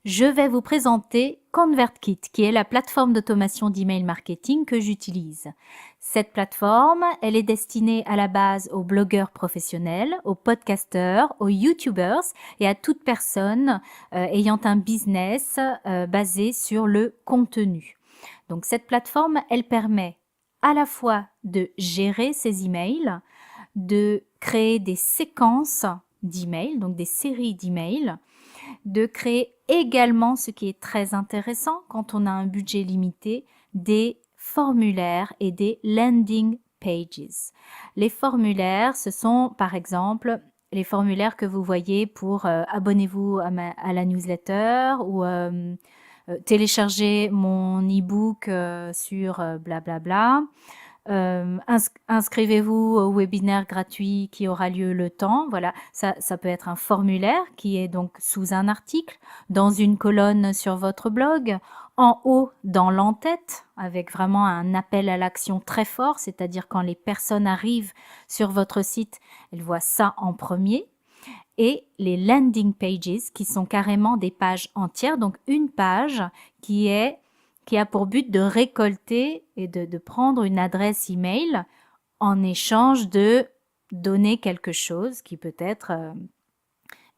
je vais vous présenter ConvertKit, qui est la plateforme d'automation d'email marketing que j'utilise. Cette plateforme, elle est destinée à la base aux blogueurs professionnels, aux podcasteurs, aux YouTubers et à toute personne ayant un business basé sur le contenu. Donc cette plateforme, elle permet à la fois de gérer ses emails, de créer des séquences d'emails, donc des séries d'emails, de créer également, ce qui est très intéressant quand on a un budget limité, des formulaires et des landing pages. Les formulaires, ce sont par exemple les formulaires que vous voyez pour abonnez-vous à la newsletter ou télécharger mon e-book sur blablabla. Inscrivez-vous au webinaire gratuit qui aura lieu le temps. Voilà, ça peut être un formulaire qui est donc sous un article, dans une colonne sur votre blog, en haut dans l'en-tête, avec vraiment un appel à l'action très fort, c'est-à-dire quand les personnes arrivent sur votre site, elles voient ça en premier. Et les landing pages qui sont carrément des pages entières, donc une page qui a pour but de récolter et de prendre une adresse email en échange de donner quelque chose qui peut être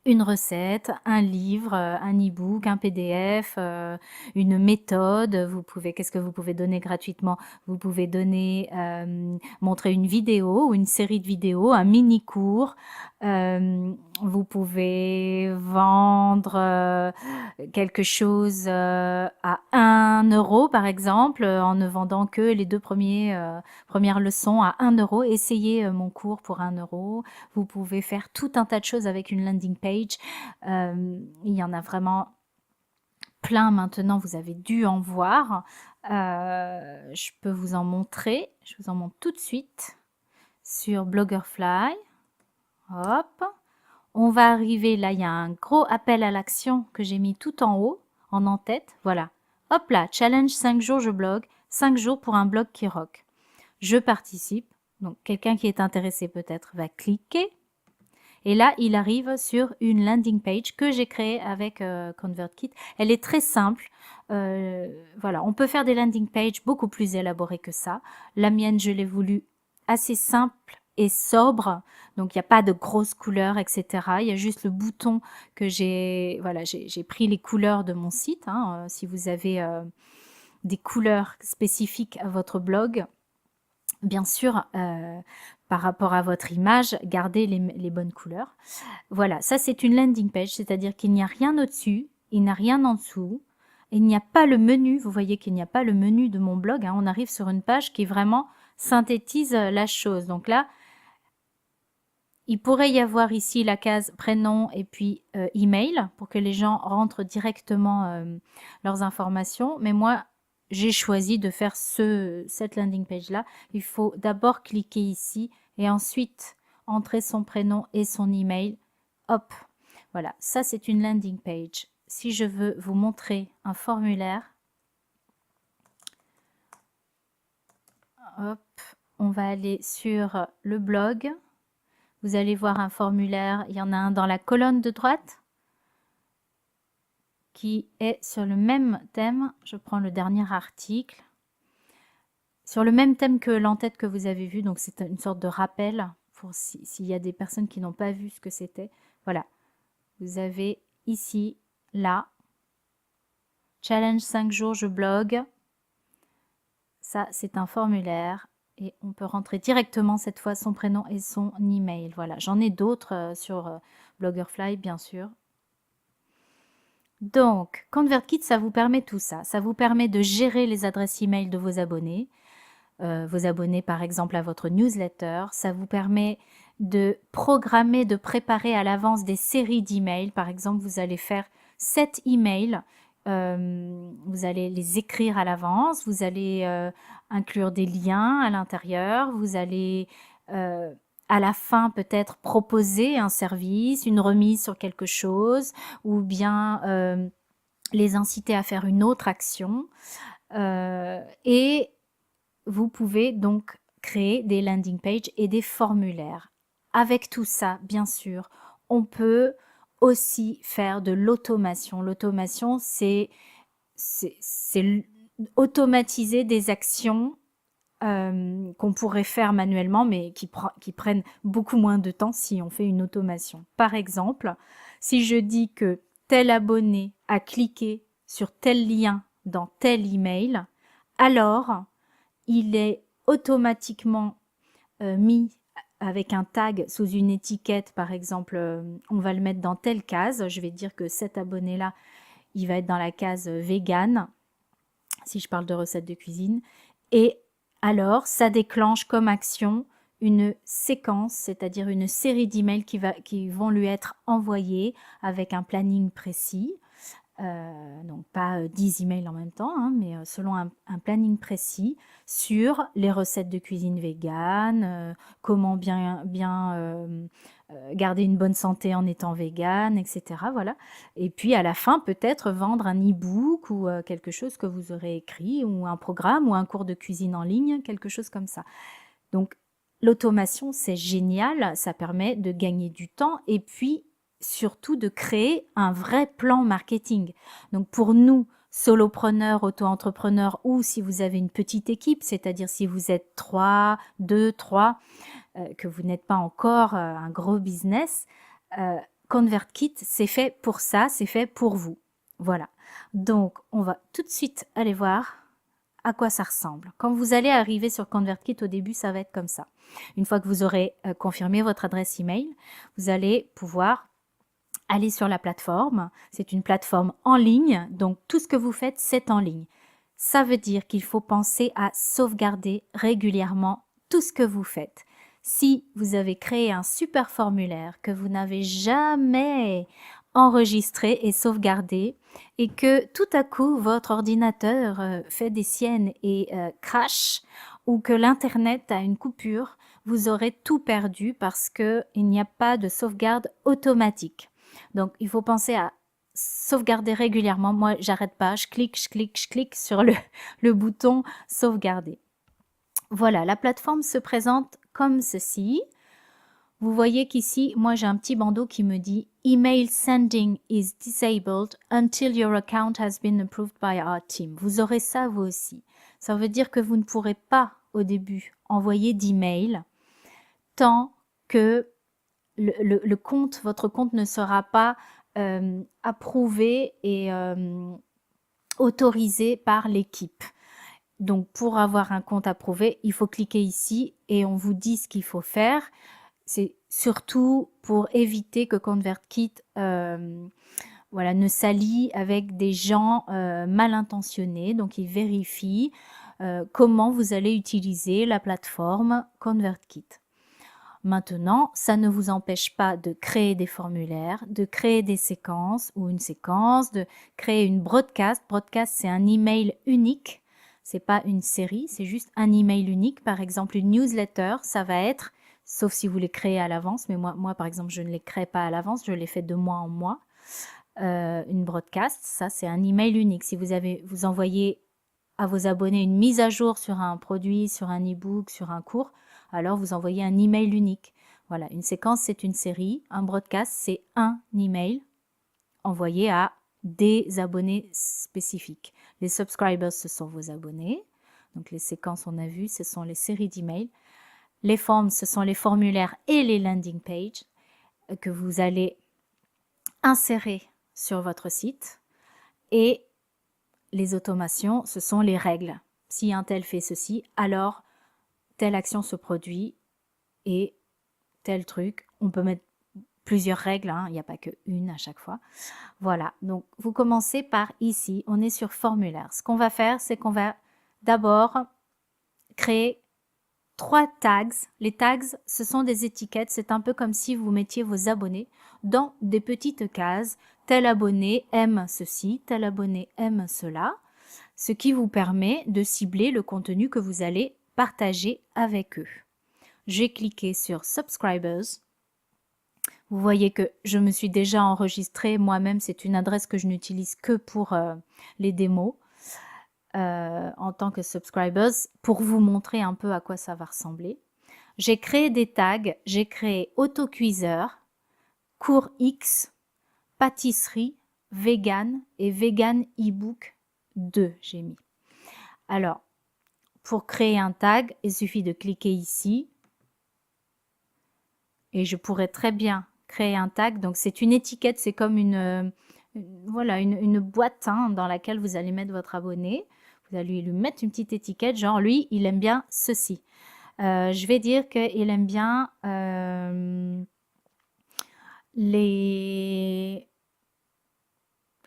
une recette, un livre, un e-book, un PDF, une méthode. Qu'est-ce que vous pouvez donner gratuitement? Vous pouvez donner, montrer une vidéo ou une série de vidéos, un mini cours. Vous pouvez vendre quelque chose à 1 € par exemple, en ne vendant que les premières leçons à 1 €. Essayez mon cours pour 1 €. Vous pouvez faire tout un tas de choses avec une landing page. Il y en a vraiment plein maintenant, vous avez dû en voir. Je peux vous en montrer. Je vous en montre tout de suite sur Bloggerfly. Hop. On va arriver, là il y a un gros appel à l'action que j'ai mis tout en haut, en en-tête. Voilà. Hop là, challenge 5 jours je blogue, 5 jours pour un blog qui rock. Je participe. Donc quelqu'un qui est intéressé peut-être va cliquer. Et là, il arrive sur une landing page que j'ai créée avec ConvertKit. Elle est très simple. Voilà, on peut faire des landing pages beaucoup plus élaborées que ça. La mienne, je l'ai voulu assez simple et sobre. Donc, il n'y a pas de grosses couleurs, etc. Il y a juste le bouton que j'ai... Voilà, j'ai pris les couleurs de mon site. Hein. Si vous avez des couleurs spécifiques à votre blog, bien sûr, par rapport à votre image, gardez les bonnes couleurs. Voilà, ça c'est une landing page, c'est-à-dire qu'il n'y a rien au-dessus, il n'y a rien en dessous, il n'y a pas le menu, vous voyez qu'il n'y a pas le menu de mon blog, hein, on arrive sur une page qui vraiment synthétise la chose. Donc là, il pourrait y avoir ici la case prénom et puis email pour que les gens rentrent directement leurs informations, mais moi j'ai choisi de faire cette landing page là. Il faut d'abord cliquer ici et ensuite entrer son prénom et son email. Hop, voilà, ça c'est une landing page. Si je veux vous montrer un formulaire, hop, on va aller sur le blog. Vous allez voir un formulaire, il y en a un dans la colonne de droite qui est sur le même thème. Je prends le dernier article. Sur le même thème que l'entête que vous avez vu, donc c'est une sorte de rappel pour s'il y a des personnes qui n'ont pas vu ce que c'était. Voilà, vous avez ici, là, challenge 5 jours, je blogue. Ça, c'est un formulaire et on peut rentrer directement cette fois son prénom et son email. Voilà, j'en ai d'autres sur Bloggerfly, bien sûr. Donc, ConvertKit, ça vous permet tout ça. Ça vous permet de gérer les adresses email de vos abonnés par exemple à votre newsletter. Ça vous permet de programmer, de préparer à l'avance des séries d'emails. Par exemple, vous allez faire 7 emails. Vous allez les écrire à l'avance. Vous allez inclure des liens à l'intérieur. Vous allez à la fin peut-être proposer un service, une remise sur quelque chose ou bien les inciter à faire une autre action. Et vous pouvez donc créer des landing pages et des formulaires. Avec tout ça, bien sûr, on peut aussi faire de l'automation. L'automation, c'est automatiser des actions qu'on pourrait faire manuellement, mais qui prennent beaucoup moins de temps si on fait une automation. Par exemple, si je dis que tel abonné a cliqué sur tel lien dans tel email, alors il est automatiquement mis avec un tag sous une étiquette, par exemple, on va le mettre dans telle case. Je vais dire que cet abonné-là, il va être dans la case vegan, si je parle de recettes de cuisine. Et alors, ça déclenche comme action une séquence, c'est-à-dire une série d'emails qui vont lui être envoyés avec un planning précis. Donc pas 10 emails en même temps, hein, mais selon un planning précis sur les recettes de cuisine végane, comment bien garder une bonne santé en étant végane, etc. Voilà. Et puis à la fin, peut-être vendre un e-book ou quelque chose que vous aurez écrit, ou un programme ou un cours de cuisine en ligne, quelque chose comme ça. Donc l'automation, c'est génial, ça permet de gagner du temps et puis surtout de créer un vrai plan marketing. Donc pour nous, solopreneurs, auto-entrepreneurs, ou si vous avez une petite équipe, c'est-à-dire si vous êtes 3, 2, 3, que vous n'êtes pas encore un gros business, ConvertKit, c'est fait pour ça, c'est fait pour vous. Voilà. Donc on va tout de suite aller voir à quoi ça ressemble. Quand vous allez arriver sur ConvertKit, au début, ça va être comme ça. Une fois que vous aurez confirmé votre adresse email, vous allez pouvoir aller sur la plateforme. C'est une plateforme en ligne, donc tout ce que vous faites, c'est en ligne. Ça veut dire qu'il faut penser à sauvegarder régulièrement tout ce que vous faites. Si vous avez créé un super formulaire que vous n'avez jamais enregistré et sauvegardé et que tout à coup votre ordinateur fait des siennes et crash, ou que l'internet a une coupure, vous aurez tout perdu parce qu'il n'y a pas de sauvegarde automatique. Donc il faut penser à sauvegarder régulièrement. Moi, j'arrête pas, je clique sur le bouton sauvegarder. Voilà, la plateforme se présente comme ceci. Vous voyez qu'ici, moi j'ai un petit bandeau qui me dit Email sending is disabled until your account has been approved by our team. Vous aurez ça vous aussi. Ça veut dire que vous ne pourrez pas au début envoyer d'email tant que votre compte ne sera pas approuvé et autorisé par l'équipe. Donc pour avoir un compte approuvé, il faut cliquer ici et on vous dit ce qu'il faut faire. C'est surtout pour éviter que ConvertKit ne s'allie avec des gens mal intentionnés. Donc il vérifie comment vous allez utiliser la plateforme ConvertKit. Maintenant, ça ne vous empêche pas de créer des formulaires, de créer des séquences ou une séquence, de créer une broadcast. Broadcast, c'est un email unique. C'est pas une série, c'est juste un email unique. Par exemple, une newsletter, ça va être, sauf si vous les créez à l'avance, mais moi par exemple, je ne les crée pas à l'avance, je les fais de mois en mois. Une broadcast, ça c'est un email unique. Si vous envoyez à vos abonnés une mise à jour sur un produit, sur un e-book, sur un cours, alors vous envoyez un email unique. Voilà, une séquence, c'est une série. Un broadcast, c'est un email envoyé à des abonnés spécifiques. Les subscribers, ce sont vos abonnés. Donc les séquences, on a vu, ce sont les séries d'emails. Les forms, ce sont les formulaires et les landing pages que vous allez insérer sur votre site. Et les automations, ce sont les règles. Si un tel fait ceci, alors telle action se produit et tel truc. On peut mettre plusieurs règles, hein, il n'y a pas qu'une à chaque fois. Voilà, donc vous commencez par ici, on est sur formulaire. Ce qu'on va faire, c'est qu'on va d'abord créer 3 tags. Les tags, ce sont des étiquettes, c'est un peu comme si vous mettiez vos abonnés dans des petites cases. Tel abonné aime ceci, tel abonné aime cela, ce qui vous permet de cibler le contenu que vous allez partager avec eux. J'ai cliqué sur Subscribers. Vous voyez que je me suis déjà enregistrée moi-même. C'est une adresse que je n'utilise que pour les démos en tant que Subscribers, pour vous montrer un peu à quoi ça va ressembler. J'ai créé des tags. J'ai créé autocuiseur, cours X, pâtisserie vegan et vegan ebook 2, j'ai mis. Alors, pour créer un tag, il suffit de cliquer ici et je pourrais très bien créer un tag. Donc, c'est une étiquette, c'est comme voilà, une boîte hein, dans laquelle vous allez mettre votre abonné. Vous allez lui mettre une petite étiquette, genre lui, il aime bien ceci. Je vais dire qu'il aime bien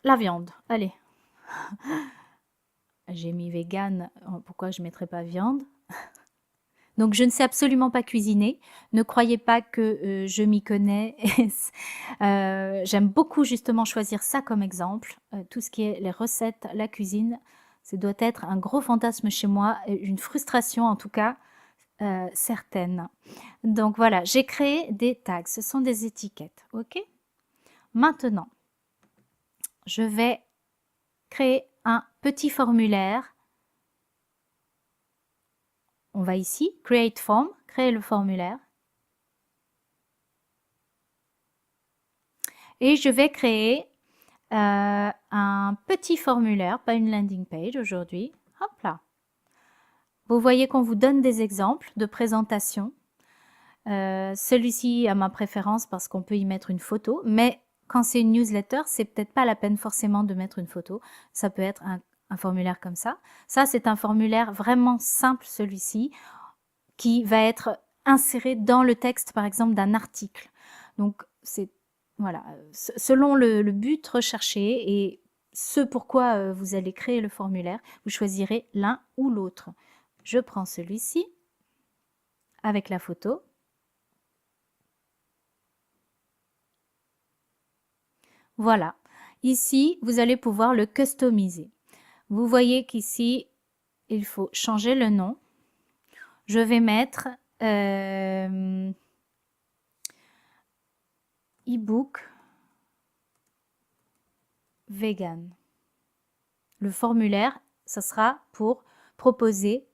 la viande. Allez. J'ai mis vegan, pourquoi je ne mettrais pas viande? Donc je ne sais absolument pas cuisiner. Ne croyez pas que je m'y connais. J'aime beaucoup justement choisir ça comme exemple. Tout ce qui est les recettes, la cuisine, ça doit être un gros fantasme chez moi, une frustration en tout cas, certaine. Donc voilà, j'ai créé des tags, ce sont des étiquettes, ok? Maintenant, je vais créer un petit formulaire. On va ici, Create Form, créer le formulaire. Et je vais créer un petit formulaire, pas une landing page aujourd'hui. Hop là. Vous voyez qu'on vous donne des exemples de présentation. Celui-ci a ma préférence parce qu'on peut y mettre une photo, mais quand c'est une newsletter, c'est peut-être pas la peine forcément de mettre une photo. Ça peut être un formulaire comme ça. Ça, c'est un formulaire vraiment simple, celui-ci, qui va être inséré dans le texte, par exemple, d'un article. Donc, c'est voilà, selon le but recherché et ce pourquoi vous allez créer le formulaire, vous choisirez l'un ou l'autre. Je prends celui-ci avec la photo. Voilà. Ici, vous allez pouvoir le customiser. Vous voyez qu'ici, il faut changer le nom. Je vais mettre e-book vegan. Le formulaire, ça sera pour proposer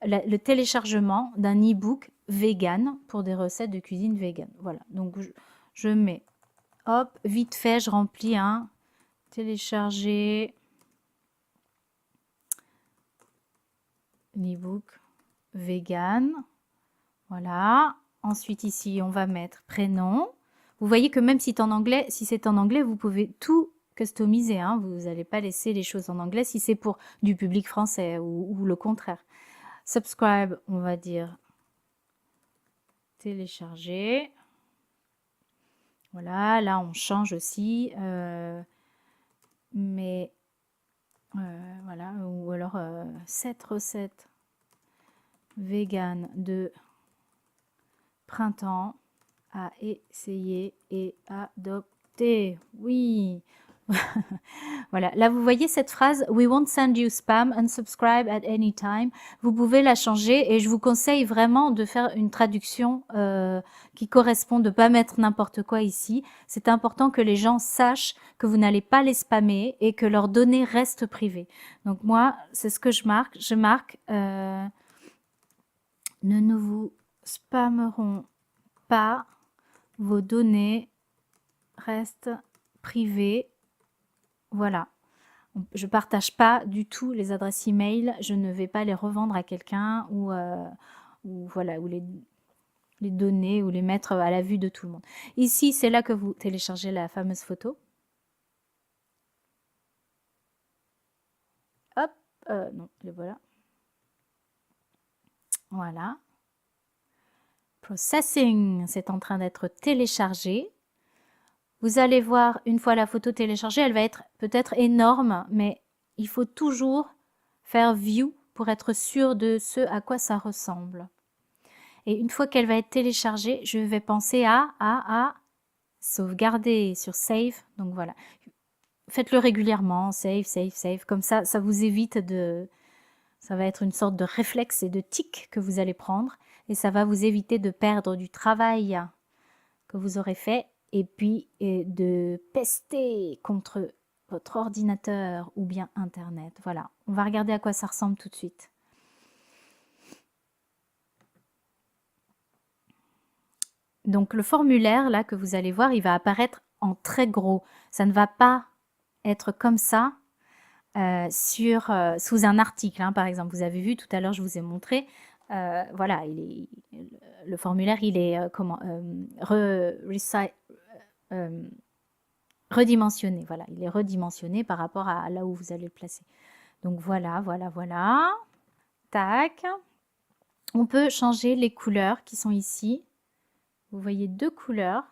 le téléchargement d'un e-book vegan pour des recettes de cuisine vegan. Voilà, donc je mets, hop, vite fait, je remplis un télécharger l'e-book vegan. Voilà. Ensuite ici, on va mettre prénom. Vous voyez que même si c'est en anglais, vous pouvez tout customiser. Hein. Vous n'allez pas laisser les choses en anglais si c'est pour du public français ou le contraire. Subscribe, on va dire télécharger. Voilà, là on change aussi. Mais voilà, ou alors 7 recettes vegan de printemps à essayer et adopter. Oui. Voilà, là vous voyez cette phrase We won't send you spam, unsubscribe at any time. Vous pouvez la changer et je vous conseille vraiment de faire une traduction qui correspond, de ne pas mettre n'importe quoi ici. C'est important que les gens sachent que vous n'allez pas les spammer et que leurs données restent privées. Donc moi, c'est ce que je marque. Je marque ne vous spammeront pas, vos données restent privées. Voilà. Je ne partage pas du tout les adresses email, je ne vais pas les revendre à quelqu'un ou voilà, ou les donner ou les mettre à la vue de tout le monde. Ici, c'est là que vous téléchargez la fameuse photo. Hop, non, les voilà. Voilà. Processing, c'est en train d'être téléchargé. Vous allez voir, une fois la photo téléchargée, elle va être peut-être énorme, mais il faut toujours faire View pour être sûr de ce à quoi ça ressemble. Et une fois qu'elle va être téléchargée, je vais penser à sauvegarder sur Save. Donc voilà, faites-le régulièrement, Save, Save, Save. Comme ça, ça vous évite de... Ça va être une sorte de réflexe et de tic que vous allez prendre. Et ça va vous éviter de perdre du travail que vous aurez fait et puis de pester contre votre ordinateur ou bien Internet. Voilà, on va regarder à quoi ça ressemble tout de suite. Donc le formulaire là que vous allez voir, il va apparaître en très gros. Ça ne va pas être comme ça sous un article, hein, par exemple. Vous avez vu tout à l'heure, je vous ai montré. Voilà, le formulaire, il est redimensionné. Voilà, il est redimensionné par rapport à là où vous allez le placer. Donc voilà, voilà, voilà. Tac. On peut changer les couleurs qui sont ici. Vous voyez deux couleurs.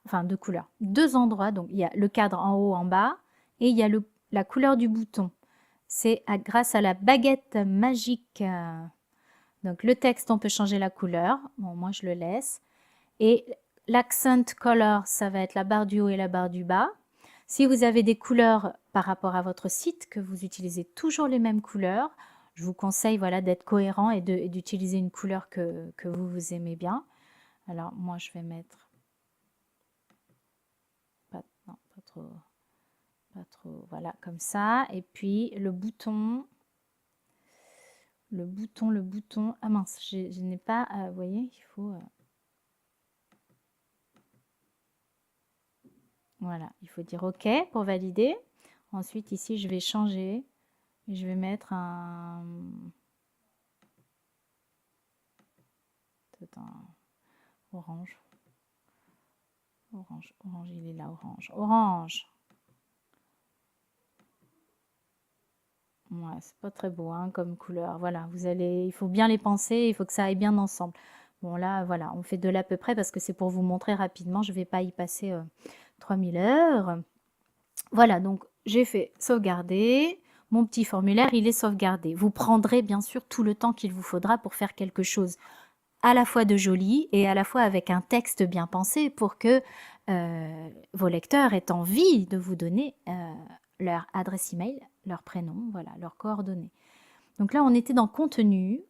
Enfin, deux couleurs. Deux endroits. Donc, il y a le cadre en haut, en bas. Et il y a la couleur du bouton. C'est grâce à la baguette magique. Donc, le texte, on peut changer la couleur. Bon, moi, je le laisse. Et l'accent color, ça va être la barre du haut et la barre du bas. Si vous avez des couleurs par rapport à votre site, que vous utilisez toujours les mêmes couleurs, je vous conseille voilà, d'être cohérent et d'utiliser une couleur que vous aimez bien. Alors, moi, je vais mettre... non, pas trop, voilà, comme ça. Et puis, le bouton... Ah mince, je n'ai pas... vous voyez, il faut... Voilà, il faut dire OK pour valider. Ensuite, ici, je vais changer. Et je vais mettre un... peut-être un orange. Orange, il est là, orange. Orange. Ouais, c'est pas très beau hein, comme couleur. Voilà, il faut bien les penser, il faut que ça aille bien ensemble. Bon là, voilà, on fait de l'à peu près parce que c'est pour vous montrer rapidement. Je ne vais pas y passer 3000 heures. Voilà, donc j'ai fait sauvegarder. Mon petit formulaire, il est sauvegardé. Vous prendrez bien sûr tout le temps qu'il vous faudra pour faire quelque chose à la fois de joli et à la fois avec un texte bien pensé pour que vos lecteurs aient envie de vous donner leur adresse email, leur prénom, voilà, leurs coordonnées. Donc là, on était dans contenu.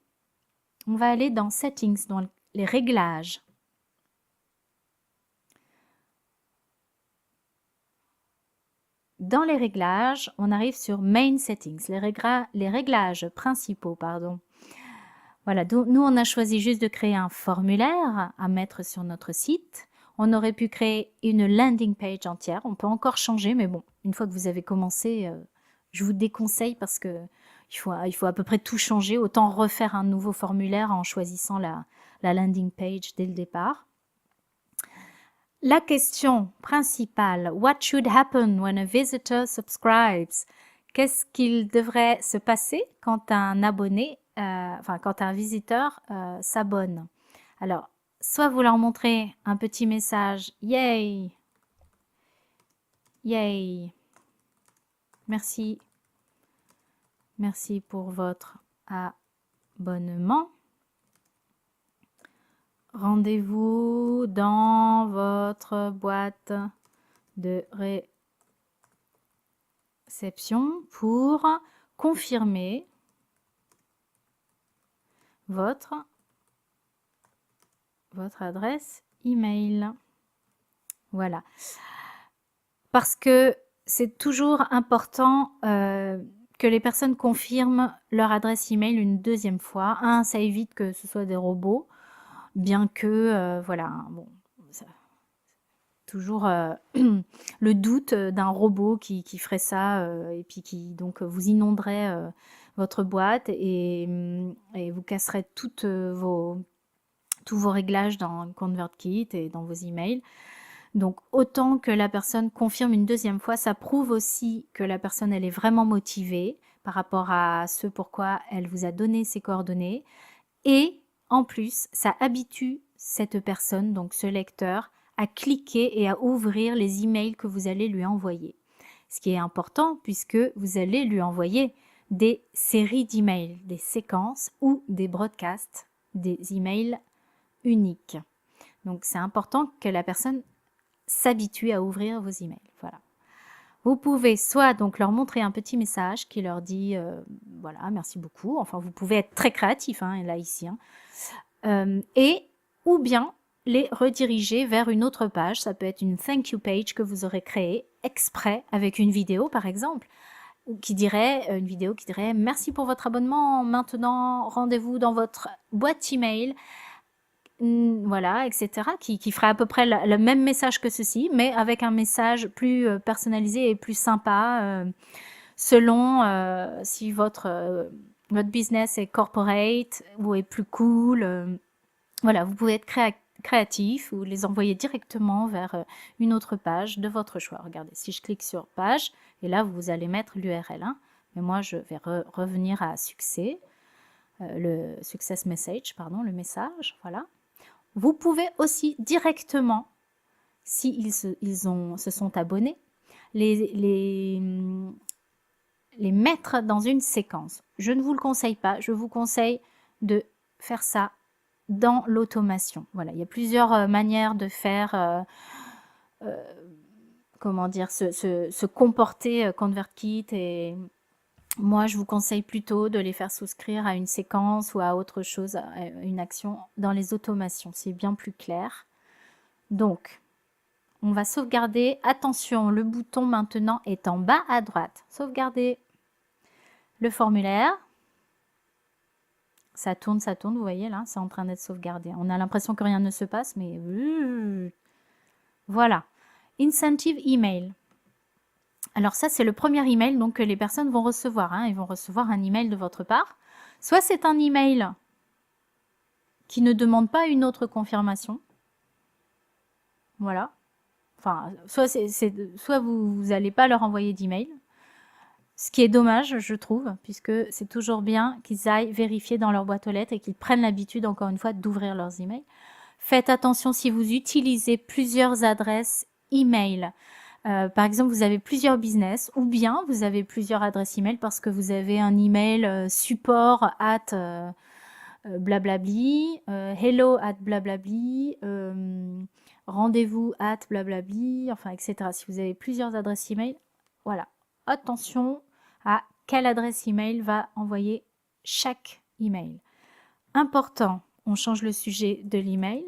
On va aller dans settings, dans les réglages. Dans les réglages, on arrive sur main settings, les réglages principaux, pardon. Voilà, donc nous on a choisi juste de créer un formulaire à mettre sur notre site. On aurait pu créer une landing page entière. On peut encore changer, mais bon, une fois que vous avez commencé, je vous déconseille parce que il faut à peu près tout changer. Autant refaire un nouveau formulaire en choisissant la landing page dès le départ. La question principale, what should happen when a visitor subscribes? Qu'est-ce qu'il devrait se passer quand un abonné, quand un visiteur s'abonne? Alors, soit vous leur montrez un petit message, yay, yay, merci, merci pour votre abonnement. Rendez-vous dans votre boîte de réception pour confirmer votre adresse email. Voilà. Parce que c'est toujours important que les personnes confirment leur adresse email une deuxième fois. Ça évite que ce soit des robots. Bien que, voilà, bon, toujours le doute d'un robot qui ferait ça et puis qui donc vous inonderait votre boîte et vous casserait tous vos réglages dans ConvertKit et dans vos emails. Donc autant que la personne confirme une deuxième fois, ça prouve aussi que la personne elle est vraiment motivée par rapport à ce pourquoi elle vous a donné ses coordonnées et en plus, ça habitue cette personne, donc ce lecteur, à cliquer et à ouvrir les emails que vous allez lui envoyer. Ce qui est important puisque vous allez lui envoyer des séries d'emails, des séquences ou des broadcasts, des emails uniques. Donc c'est important que la personne s'habitue à ouvrir vos emails. Voilà. Vous pouvez soit donc leur montrer un petit message qui leur dit voilà, merci beaucoup. Enfin, vous pouvez être très créatif hein, là ici. Hein. Ou bien les rediriger vers une autre page. Ça peut être une thank you page que vous aurez créée exprès avec une vidéo par exemple. Ou une vidéo qui dirait merci pour votre abonnement. Maintenant, rendez-vous dans votre boîte email. voilà, etc., qui ferait à peu près le même message que ceci, mais avec un message plus personnalisé et plus sympa, selon si votre business est corporate ou est plus cool. Voilà, vous pouvez être créatif ou les envoyer directement vers une autre page de votre choix. Regardez, si je clique sur page, et là, vous allez mettre l'URL. Hein, mais moi, je vais revenir à succès, le success message, pardon, le message, voilà. Vous pouvez aussi directement, s'ils se sont abonnés, les mettre dans une séquence. Je ne vous le conseille pas, je vous conseille de faire ça dans l'automation. Voilà, il y a plusieurs manières de faire, comment dire, se comporter ConvertKit, et moi je vous conseille plutôt de les faire souscrire à une séquence ou à autre chose, à une action dans les automations. C'est bien plus clair. Donc, on va sauvegarder. Attention, le bouton maintenant est en bas à droite. Sauvegarder le formulaire. Ça tourne, vous voyez là, c'est en train d'être sauvegardé. On a l'impression que rien ne se passe, mais voilà. Incentive email. Alors ça, c'est le premier email donc, que les personnes vont recevoir. Hein. Ils vont recevoir un email de votre part. Soit c'est un email qui ne demande pas une autre confirmation. Voilà. Enfin, soit vous n'allez pas leur envoyer d'email. Ce qui est dommage, je trouve, puisque c'est toujours bien qu'ils aillent vérifier dans leur boîte aux lettres et qu'ils prennent l'habitude, encore une fois, d'ouvrir leurs emails. Faites attention si vous utilisez plusieurs adresses email. Par exemple, vous avez plusieurs business ou bien vous avez plusieurs adresses email parce que vous avez un email support at blablabli, hello at blablabli, rendez-vous at blablabli, enfin, etc. Si vous avez plusieurs adresses email, voilà. Attention à quelle adresse email va envoyer chaque email. Important, on change le sujet de l'email.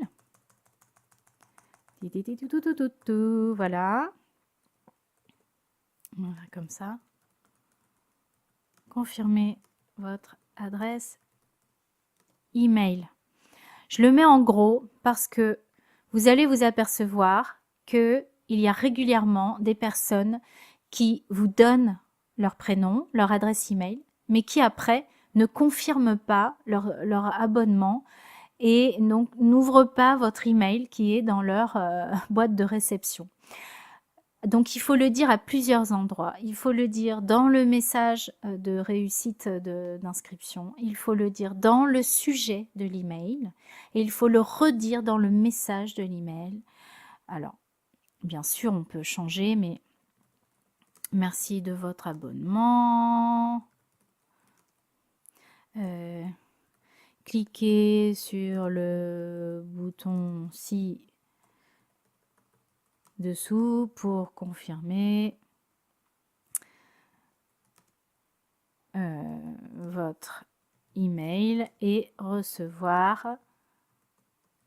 Voilà. Voilà, comme ça. Confirmez votre adresse email. Je le mets en gros parce que vous allez vous apercevoir qu'il y a régulièrement des personnes qui vous donnent leur prénom, leur adresse email, mais qui après ne confirment pas leur abonnement et donc n'ouvrent pas votre email qui est dans leur boîte de réception. Donc il faut le dire à plusieurs endroits. Il faut le dire dans le message de réussite d'inscription, il faut le dire dans le sujet de l'email et il faut le redire dans le message de l'email. Alors, bien sûr, on peut changer, mais merci de votre abonnement. Cliquez sur le bouton ci-dessous pour confirmer votre email et recevoir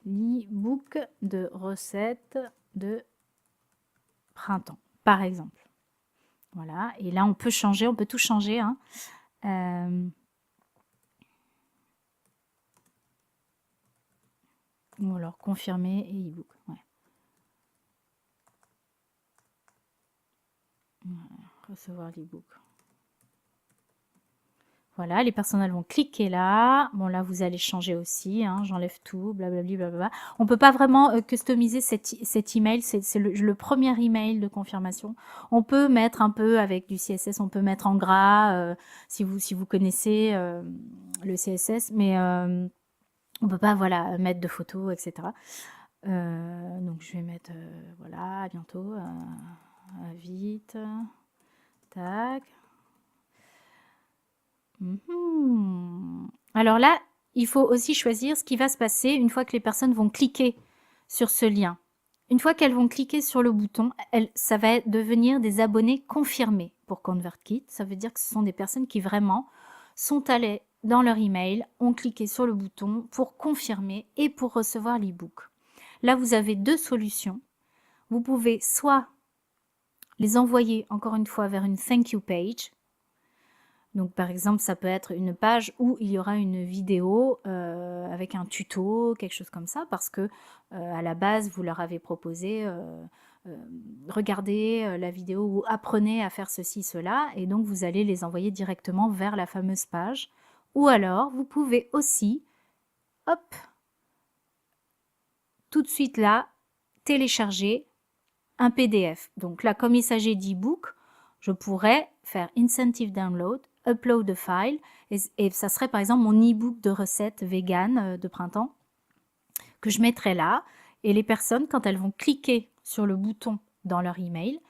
l'e-book de recettes de printemps, par exemple. Voilà, et là on peut changer, on peut tout changer. Hein. Ou alors confirmer et e-book. Ouais. Voilà, recevoir l'e-book. Voilà, les personnes vont cliquer là. Bon, là, vous allez changer aussi. Hein, j'enlève tout, blablabla, blablabla. On ne peut pas vraiment customiser cet email. C'est le premier email de confirmation. On peut mettre un peu avec du CSS. On peut mettre en gras si vous connaissez le CSS. Mais on ne peut pas voilà, mettre de photos, etc. Donc, je vais mettre, voilà, à bientôt. Vite. Tac. Alors là, il faut aussi choisir ce qui va se passer une fois que les personnes vont cliquer sur ce lien. Une fois qu'elles vont cliquer sur le bouton, ça va devenir des abonnés confirmés pour ConvertKit. Ça veut dire que ce sont des personnes qui vraiment sont allées dans leur email, ont cliqué sur le bouton pour confirmer et pour recevoir l'e-book. Là, vous avez deux solutions. Vous pouvez soit les envoyer encore une fois vers une thank you page. Donc par exemple, ça peut être une page où il y aura une vidéo avec un tuto, quelque chose comme ça, parce que à la base, vous leur avez proposé regardez la vidéo ou apprenez à faire ceci, cela, et donc vous allez les envoyer directement vers la fameuse page. Ou alors, vous pouvez aussi, hop, tout de suite là, télécharger un PDF. Donc là, comme il s'agit d'e-book, je pourrais faire Incentive Download, upload the file, et ça serait par exemple mon e-book de recettes vegan de printemps que je mettrai là. Et les personnes, quand elles vont cliquer sur le bouton dans leur email,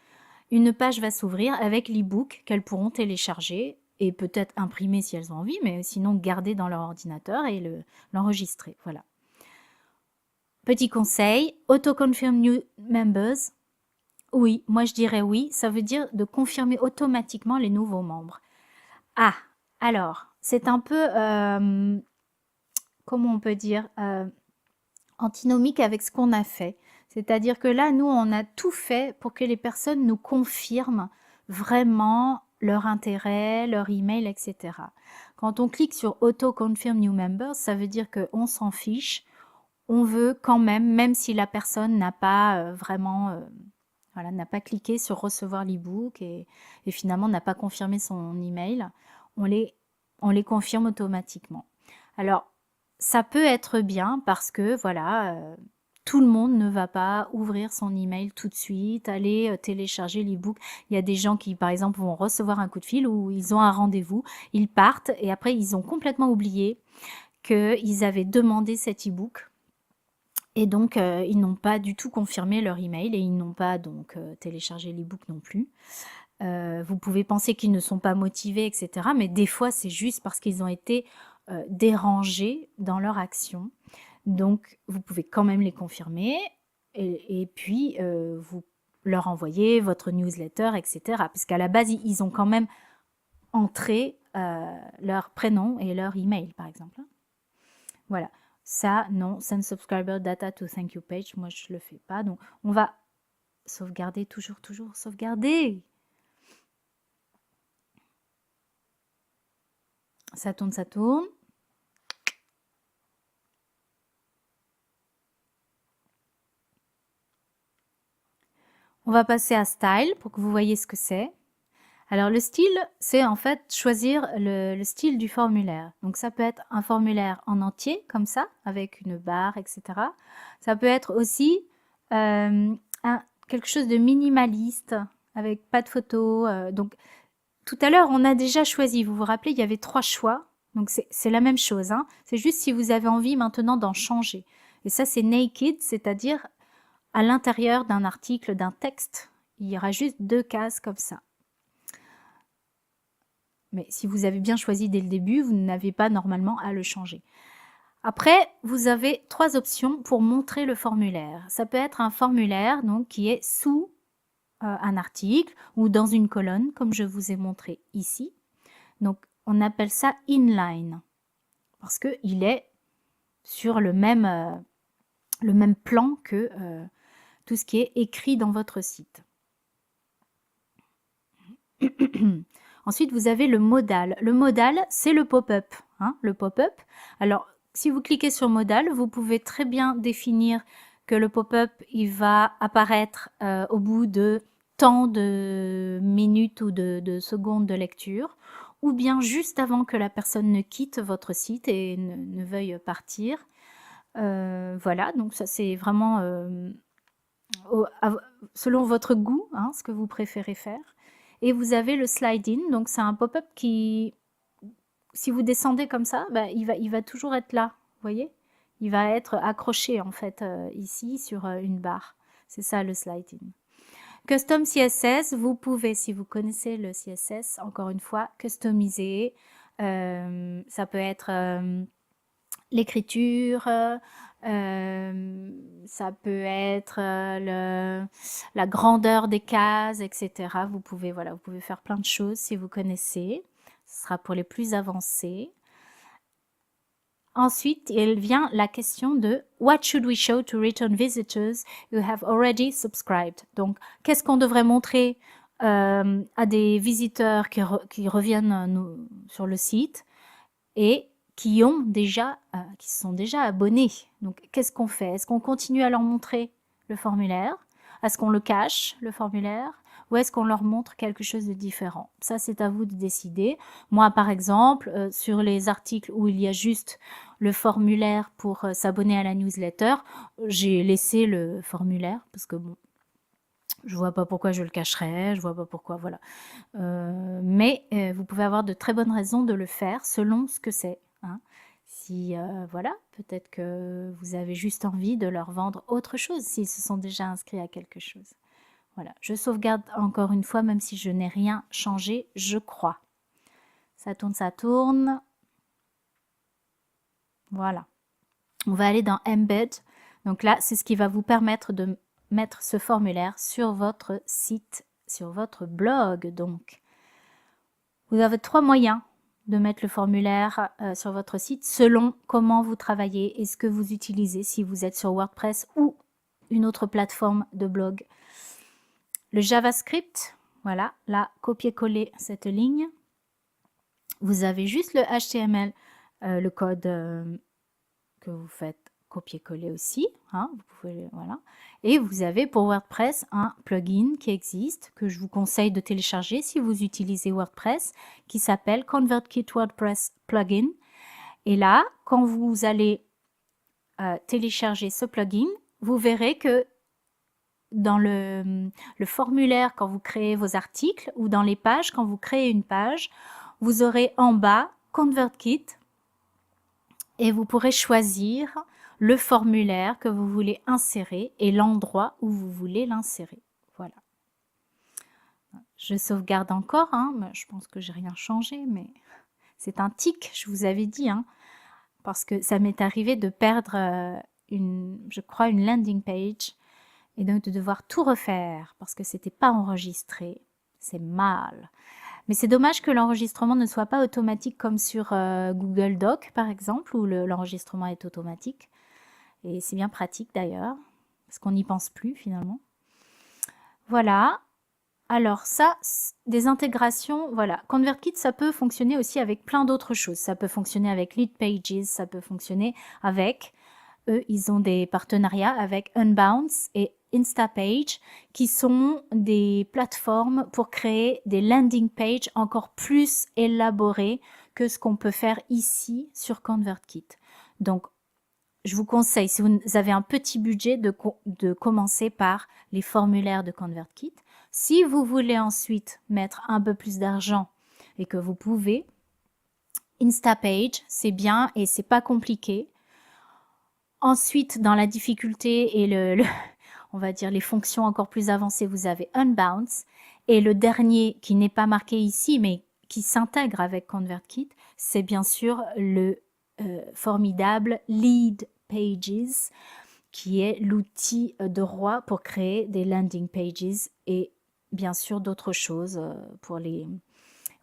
une page va s'ouvrir avec l'e-book qu'elles pourront télécharger et peut-être imprimer si elles ont envie, mais sinon garder dans leur ordinateur et l'enregistrer. Voilà. Petit conseil, auto-confirm new members. Oui, moi je dirais oui, ça veut dire de confirmer automatiquement les nouveaux membres. Ah, alors, c'est un peu, comment on peut dire, antinomique avec ce qu'on a fait. C'est-à-dire que là, nous, on a tout fait pour que les personnes nous confirment vraiment leur intérêt, leur email, etc. Quand on clique sur Auto Confirm New Members, ça veut dire qu'on s'en fiche. On veut quand même si la personne n'a pas vraiment... voilà, n'a pas cliqué sur recevoir l'e-book et finalement n'a pas confirmé son email, on les confirme automatiquement. Alors, ça peut être bien parce que voilà, tout le monde ne va pas ouvrir son email tout de suite, aller télécharger l'e-book. Il y a des gens qui, par exemple, vont recevoir un coup de fil ou ils ont un rendez-vous, ils partent et après ils ont complètement oublié qu'ils avaient demandé cet e-book. Et donc, ils n'ont pas du tout confirmé leur email et ils n'ont pas donc téléchargé l'e-book non plus. Vous pouvez penser qu'ils ne sont pas motivés, etc. Mais des fois, c'est juste parce qu'ils ont été dérangés dans leur action. Donc, vous pouvez quand même les confirmer et puis vous leur envoyer votre newsletter, etc. Puisqu'à la base, ils ont quand même entré leur prénom et leur email, par exemple. Voilà. Ça, non, send subscriber data to thank you page, moi je le fais pas. Donc on va sauvegarder, toujours sauvegarder. Ça tourne, ça tourne. On va passer à style pour que vous voyez ce que c'est. Alors le style, c'est en fait choisir le style du formulaire. Donc ça peut être un formulaire en entier, comme ça, avec une barre, etc. Ça peut être aussi quelque chose de minimaliste, avec pas de photos. Donc tout à l'heure, on a déjà choisi, vous vous rappelez, il y avait 3 choix. Donc c'est la même chose, hein. C'est juste si vous avez envie maintenant d'en changer. Et ça, c'est naked, c'est-à-dire à l'intérieur d'un article, d'un texte. Il y aura juste 2 cases comme ça. Mais si vous avez bien choisi dès le début, vous n'avez pas normalement à le changer. Après, vous avez 3 options pour montrer le formulaire. Ça peut être un formulaire donc, qui est sous un article ou dans une colonne, comme je vous ai montré ici. Donc, on appelle ça inline parce qu'il est sur le même plan que tout ce qui est écrit dans votre site. Ensuite, vous avez le modal. Le modal, c'est le pop-up. Hein, le pop-up. Alors, si vous cliquez sur modal, vous pouvez très bien définir que le pop-up, il va apparaître au bout de tant de minutes ou de secondes de lecture, ou bien juste avant que la personne ne quitte votre site et ne veuille partir. Voilà, donc ça c'est vraiment selon votre goût, hein, ce que vous préférez faire. Et vous avez le slide-in, donc c'est un pop-up qui, si vous descendez comme ça, bah, il va toujours être là, vous voyez? Il va être accroché en fait ici sur une barre. C'est ça le slide-in. Custom CSS, vous pouvez, si vous connaissez le CSS, encore une fois, customiser. Ça peut être l'écriture, ça peut être la grandeur des cases, etc. Vous pouvez, voilà, vous pouvez faire plein de choses si vous connaissez. Ce sera pour les plus avancés. Ensuite, il vient la question de What should we show to return visitors who have already subscribed? Donc, qu'est-ce qu'on devrait montrer à des visiteurs qui reviennent sur le site et qui se sont déjà abonnés. Donc, qu'est-ce qu'on fait? Est-ce qu'on continue à leur montrer le formulaire? Est-ce qu'on le cache, le formulaire? Ou est-ce qu'on leur montre quelque chose de différent? Ça, c'est à vous de décider. Moi, par exemple, sur les articles où il y a juste le formulaire pour s'abonner à la newsletter, j'ai laissé le formulaire parce que bon, je vois pas pourquoi je le cacherais, je vois pas pourquoi, voilà. Mais vous pouvez avoir de très bonnes raisons de le faire selon ce que c'est, hein. Si, voilà, peut-être que vous avez juste envie de leur vendre autre chose s'ils se sont déjà inscrits à quelque chose. Voilà, je sauvegarde encore une fois, même si je n'ai rien changé, je crois. Ça tourne, ça tourne. Voilà. On va aller dans Embed. Donc là, c'est ce qui va vous permettre de mettre ce formulaire sur votre site, sur votre blog. Donc, vous avez 3 moyens de mettre le formulaire sur votre site selon comment vous travaillez et ce que vous utilisez si vous êtes sur WordPress ou une autre plateforme de blog. Le JavaScript, voilà, là, copier-coller cette ligne. Vous avez juste le HTML, le code que vous faites copier-coller aussi, hein, vous pouvez, voilà. Et vous avez pour WordPress un plugin qui existe, que je vous conseille de télécharger si vous utilisez WordPress, qui s'appelle ConvertKit WordPress Plugin. Et là, quand vous allez télécharger ce plugin, vous verrez que dans le formulaire, quand vous créez vos articles, ou dans les pages, quand vous créez une page, vous aurez en bas ConvertKit et vous pourrez choisir le formulaire que vous voulez insérer et l'endroit où vous voulez l'insérer. Voilà. Je sauvegarde encore, hein, mais je pense que j'ai rien changé, mais c'est un tic, je vous avais dit, hein, parce que ça m'est arrivé de perdre je crois, une landing page et donc de devoir tout refaire parce que c'était pas enregistré. C'est mal. Mais c'est dommage que l'enregistrement ne soit pas automatique comme sur Google Doc, par exemple, où l'enregistrement est automatique. Et c'est bien pratique d'ailleurs, parce qu'on n'y pense plus finalement. Voilà. Alors ça, des intégrations, voilà. ConvertKit, ça peut fonctionner aussi avec plein d'autres choses. Ça peut fonctionner avec Leadpages, ça peut fonctionner avec... Eux, ils ont des partenariats avec Unbounce et Instapage, qui sont des plateformes pour créer des landing pages encore plus élaborées que ce qu'on peut faire ici sur ConvertKit. Donc, je vous conseille, si vous avez un petit budget, de commencer par les formulaires de ConvertKit. Si vous voulez ensuite mettre un peu plus d'argent et que vous pouvez, Instapage, c'est bien et c'est pas compliqué. Ensuite, dans la difficulté et on va dire les fonctions encore plus avancées, vous avez Unbounce. Et le dernier, qui n'est pas marqué ici, mais qui s'intègre avec ConvertKit, c'est bien sûr le formidable Leadpages, qui est l'outil de roi pour créer des landing pages et bien sûr d'autres choses pour les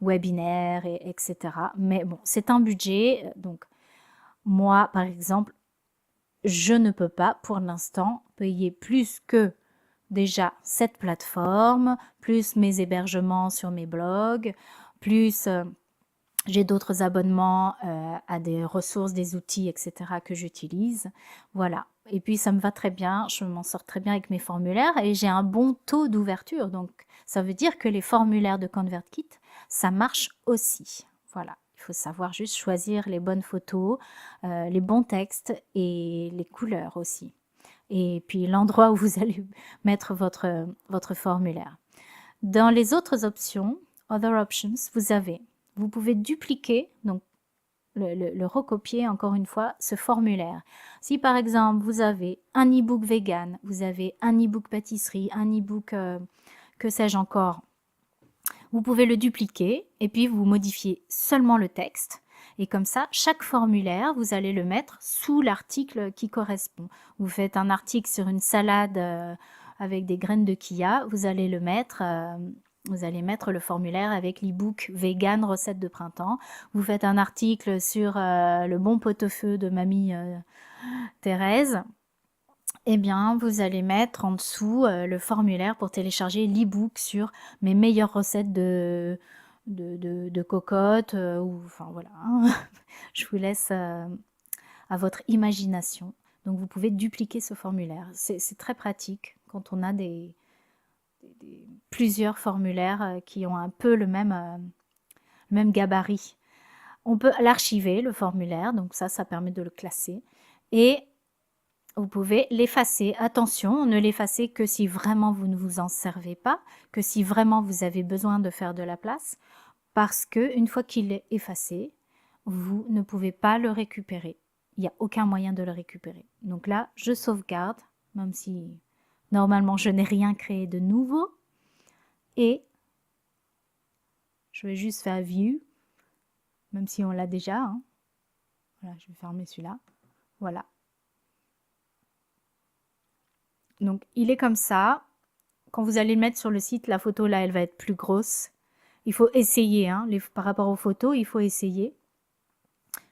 webinaires, etc. Mais bon, c'est un budget. Donc, moi, par exemple, je ne peux pas pour l'instant payer plus que déjà cette plateforme, plus mes hébergements sur mes blogs, plus j'ai d'autres abonnements à des ressources, des outils, etc. que j'utilise. Voilà. Et puis ça me va très bien, je m'en sors très bien avec mes formulaires et j'ai un bon taux d'ouverture. Donc ça veut dire que les formulaires de ConvertKit, ça marche aussi. Voilà. Il faut savoir juste choisir les bonnes photos, les bons textes et les couleurs aussi. Et puis l'endroit où vous allez mettre votre formulaire. Dans les autres options, Other Options, vous pouvez dupliquer, donc le recopier encore une fois, ce formulaire. Si par exemple vous avez un e-book vegan, vous avez un e-book pâtisserie, un e-book que sais-je encore, vous pouvez le dupliquer et puis vous modifiez seulement le texte. Et comme ça, chaque formulaire, vous allez le mettre sous l'article qui correspond. Vous faites un article sur une salade avec des graines de chia, vous allez le mettre... vous allez mettre le formulaire avec l'e-book vegan recette de printemps. Vous faites un article sur le bon pot-au-feu de mamie Thérèse. eh bien, vous allez mettre en dessous le formulaire pour télécharger l'e-book sur mes meilleures recettes de cocottes, ou enfin voilà, hein. Je vous laisse à votre imagination. Donc vous pouvez dupliquer ce formulaire. C'est très pratique quand on a plusieurs formulaires qui ont un peu le même gabarit. On peut l'archiver, le formulaire, donc ça permet de le classer. Et vous pouvez l'effacer. Attention, ne l'effacez que si vraiment vous ne vous en servez pas, que si vraiment vous avez besoin de faire de la place, parce que une fois qu'il est effacé, vous ne pouvez pas le récupérer. Il n'y a aucun moyen de le récupérer. Donc là, je sauvegarde, même si normalement je n'ai rien créé de nouveau. Et je vais juste faire View, même si on l'a déjà, hein. Voilà, je vais fermer celui-là. Voilà. Donc il est comme ça. Quand vous allez le mettre sur le site, la photo là, elle va être plus grosse. Il faut essayer, hein, par rapport aux photos, il faut essayer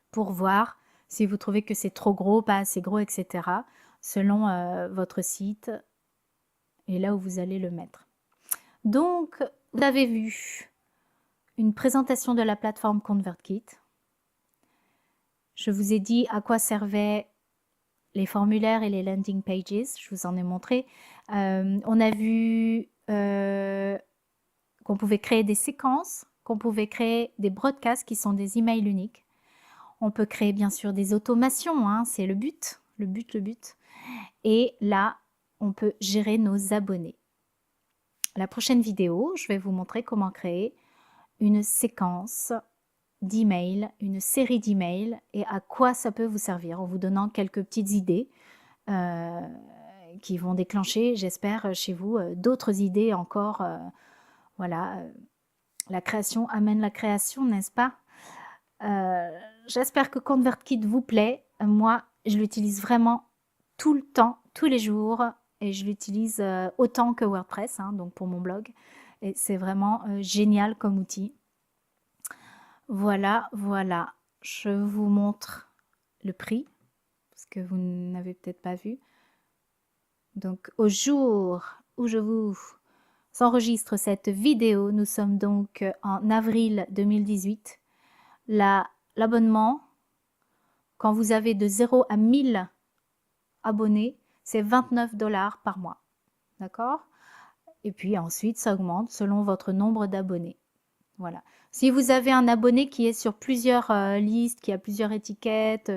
pour voir si vous trouvez que c'est trop gros, pas assez gros, etc. selon votre site et là où vous allez le mettre. Donc, vous avez vu une présentation de la plateforme ConvertKit. Je vous ai dit à quoi servaient les formulaires et les landing pages. Je vous en ai montré. On a vu qu'on pouvait créer des séquences, qu'on pouvait créer des broadcasts qui sont des emails uniques. On peut créer bien sûr des automations, hein, c'est le but. Et là, on peut gérer nos abonnés. La prochaine vidéo, je vais vous montrer comment créer une séquence d'emails, une série d'emails et à quoi ça peut vous servir en vous donnant quelques petites idées qui vont déclencher, j'espère, chez vous d'autres idées encore. Voilà, la création amène la création, n'est-ce pas? J'espère que ConvertKit vous plaît. Moi, je l'utilise vraiment tout le temps, tous les jours, et je l'utilise autant que WordPress, hein, donc pour mon blog. Et c'est vraiment génial comme outil. Voilà, voilà. Je vous montre le prix, parce que vous n'avez peut-être pas vu. Donc, au jour où je vous enregistre cette vidéo, nous sommes donc en avril 2018. L'abonnement, quand vous avez de 0 à 1000 abonnés, c'est 29 $ par mois. D'accord? Et puis ensuite, ça augmente selon votre nombre d'abonnés. Voilà. Si vous avez un abonné qui est sur plusieurs listes, qui a plusieurs étiquettes,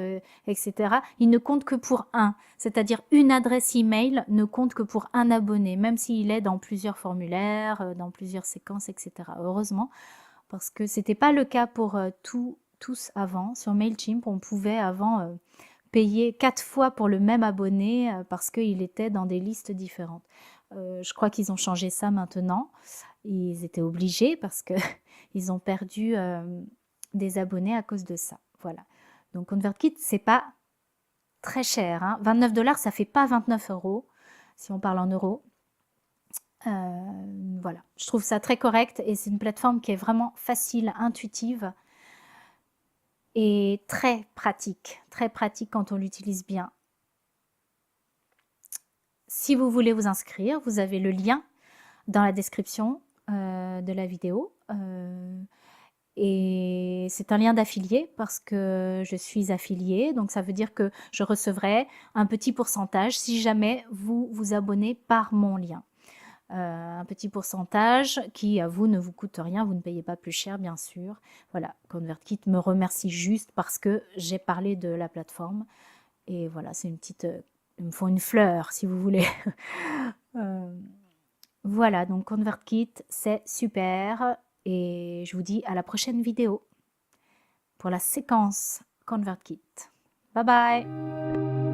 etc., il ne compte que pour un. C'est-à-dire une adresse email ne compte que pour un abonné, même s'il est dans plusieurs formulaires, dans plusieurs séquences, etc. Heureusement, parce que ce n'était pas le cas pour tous avant. Sur MailChimp, on pouvait avant payer 4 fois pour le même abonné parce qu'il était dans des listes différentes. Je crois qu'ils ont changé ça maintenant. Ils étaient obligés parce que ils ont perdu des abonnés à cause de ça. Voilà. Donc ConvertKit, c'est pas très cher, hein. 29 $, ça fait pas 29 € si on parle en euros. Voilà, je trouve ça très correct et c'est une plateforme qui est vraiment facile, intuitive et très pratique quand on l'utilise bien. Si vous voulez vous inscrire, vous avez le lien dans la description de la vidéo. Et c'est un lien d'affilié parce que je suis affiliée, donc ça veut dire que je recevrai un petit pourcentage si jamais vous vous abonnez par mon lien. Un petit pourcentage qui à vous ne vous coûte rien, vous ne payez pas plus cher bien sûr. Voilà, ConvertKit me remercie juste parce que j'ai parlé de la plateforme et voilà, c'est une petite, ils me font une fleur si vous voulez. Voilà, donc ConvertKit c'est super et je vous dis à la prochaine vidéo pour la séquence ConvertKit. Bye bye!